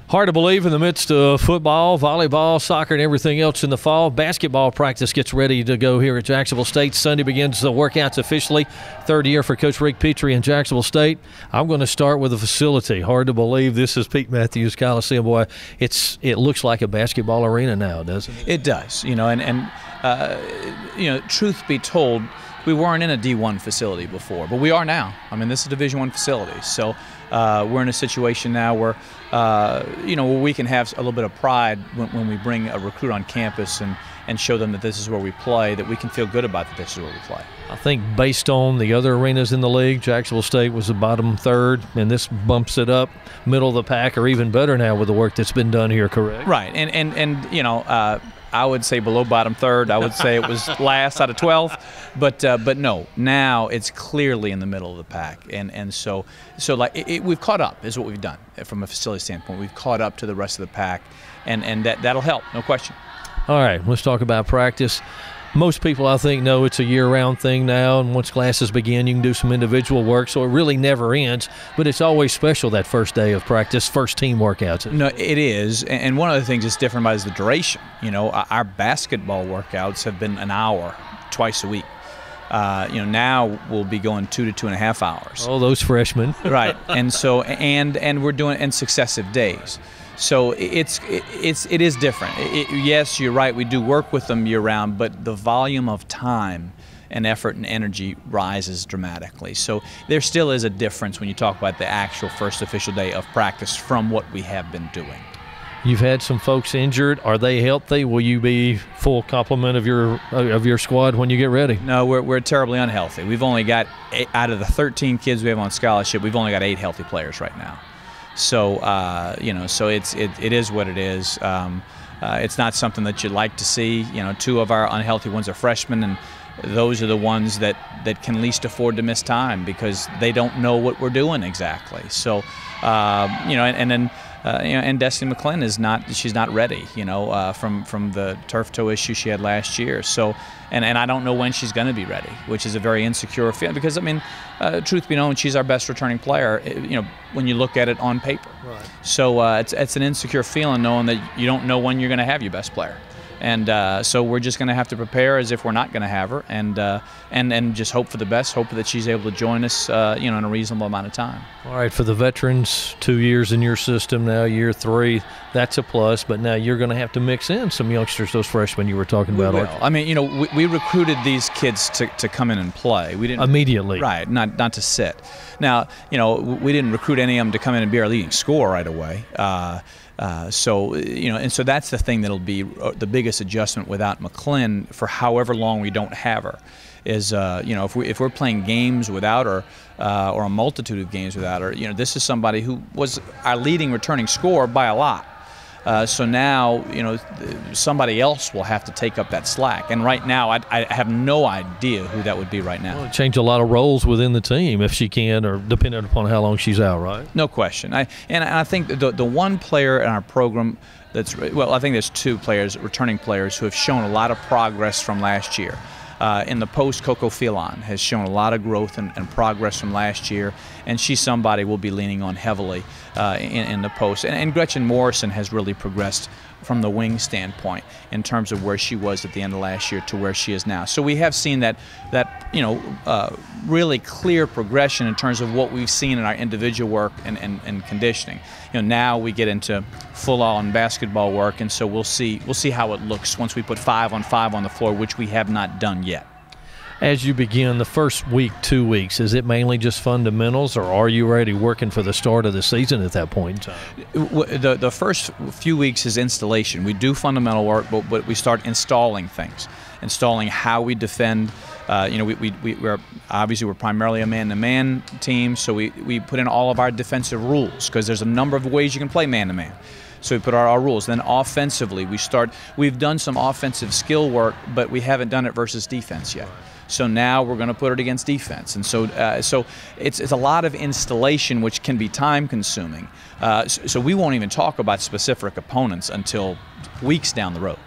Hard to believe in the midst of football, volleyball, soccer, and everything else in the fall. Basketball practice gets ready to go here at Jacksonville State. Sunday begins the workouts officially. Third year for Coach Rick Petrie in Jacksonville State. I'm going to start with the facility. Hard to believe this is Pete Matthews Coliseum. Boy, it looks like a basketball arena now, doesn't it? It does. Truth be told, we weren't in a D1 facility before, but we are now. I mean, this is a Division I facility. So we're in a situation now where, where we can have a little bit of pride when we bring a recruit on campus and show them that this is where we play, that we can feel good about that this is where we play. I think based on the other arenas in the league, Jacksonville State was the bottom third, and this bumps it up middle of the pack, or even better now with the work that's been done here, correct? Right, I would say below bottom third. I would say it was last out of 12, but no. Now it's clearly in the middle of the pack, and so we've caught up is what we've done from a facility standpoint. We've caught up to the rest of the pack, and that'll help, no question. All right, let's talk about practice. Most people, I think, know it's a year-round thing now, and once classes begin, you can do some individual work, so it really never ends. But it's always special that first day of practice, first team workouts. No, it is, and one of the things that's different about it is the duration. Our basketball workouts have been an hour twice a week. Now we'll be going 2 to 2.5 hours. Oh, those freshmen. Right, and so and we're doing it in successive days. So it is different. Yes, you're right. We do work with them year round, but the volume of time and effort and energy rises dramatically. So there still is a difference when you talk about the actual first official day of practice from what we have been doing. You've had some folks injured. Are they healthy? Will you be full complement of your squad when you get ready? No, we're terribly unhealthy. We've only got out of the 13 kids we have on scholarship, we've only got 8 healthy players right now. So so it is what it is. It's not something that you'd like to see. 2 of our unhealthy ones are freshmen, and those are the ones that can least afford to miss time because they don't know what we're doing exactly. So and Destiny McClin she's not ready. From the turf toe issue she had last year. So and I don't know when she's going to be ready, which is a very insecure feeling because truth be known, she's our best returning player. When you look at it on paper. Right. So it's an insecure feeling knowing that you don't know when you're going to have your best player. And so we're just going to have to prepare as if we're not going to have her, and just hope for the best. Hope that she's able to join us, in a reasonable amount of time. All right, for the veterans, 2 years in your system now, year 3, that's a plus. But now you're going to have to mix in some youngsters, those freshmen you were talking about. We recruited these kids to come in and play. We didn't immediately, right? Not to sit. Now, we didn't recruit any of them to come in and be our leading scorer right away. So that's the thing that'll be the biggest adjustment without McClin for however long we don't have her. Is if we're playing games without her, or a multitude of games without her, this is somebody who was our leading returning scorer by a lot. So now, somebody else will have to take up that slack. And right now, I have no idea who that would be right now. Well, it changed a lot of roles within the team if she can, or depending upon how long she's out, right? No question. I think the one player in our program I think there's 2 players, returning players, who have shown a lot of progress from last year. In the post, Coco Phelan has shown a lot of growth and progress from last year, and she's somebody we'll be leaning on heavily in the post. And Gretchen Morrison has really progressed from the wing standpoint in terms of where she was at the end of last year to where she is now. So we have seen that really clear progression in terms of what we've seen in our individual work and conditioning. Now we get into full-on basketball work, and so we'll see how it looks once we put 5-on-5 on the floor, which we have not done yet. As you begin the first week, 2 weeks, is it mainly just fundamentals, or are you already working for the start of the season at that point in time? The first few weeks is installation. We do fundamental work, but we start installing things, installing how we defend. We're obviously primarily a man-to-man team, so we put in all of our defensive rules because there's a number of ways you can play man-to-man. So we put our rules. Then offensively, we've done some offensive skill work, but we haven't done it versus defense yet. So now we're going to put it against defense, and so it's a lot of installation, which can be time-consuming. So we won't even talk about specific opponents until weeks down the road.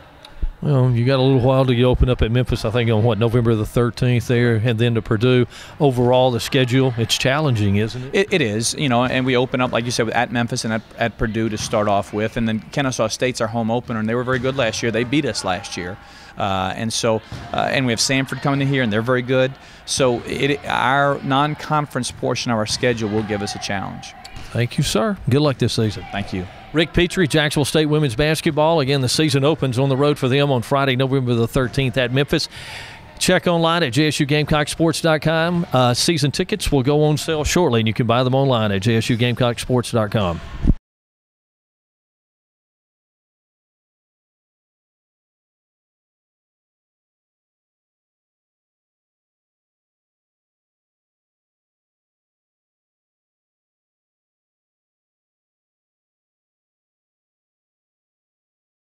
Well, you got a little while to get open up at Memphis, I think, on November the 13th there, and then to Purdue. Overall, the schedule, it's challenging, isn't it? It is, and we open up, like you said, at Memphis and at Purdue to start off with, and then Kennesaw State's our home opener, and they were very good last year. They beat us last year. And we have Samford coming in here, and they're very good. So our non-conference portion of our schedule will give us a challenge. Thank you, sir. Good luck this season. Thank you. Rick Petrie, Jacksonville State women's basketball. Again, the season opens on the road for them on Friday, November the 13th at Memphis. Check online at JSUGamecocksports.com. Season tickets will go on sale shortly, and you can buy them online at JSUGamecocksports.com.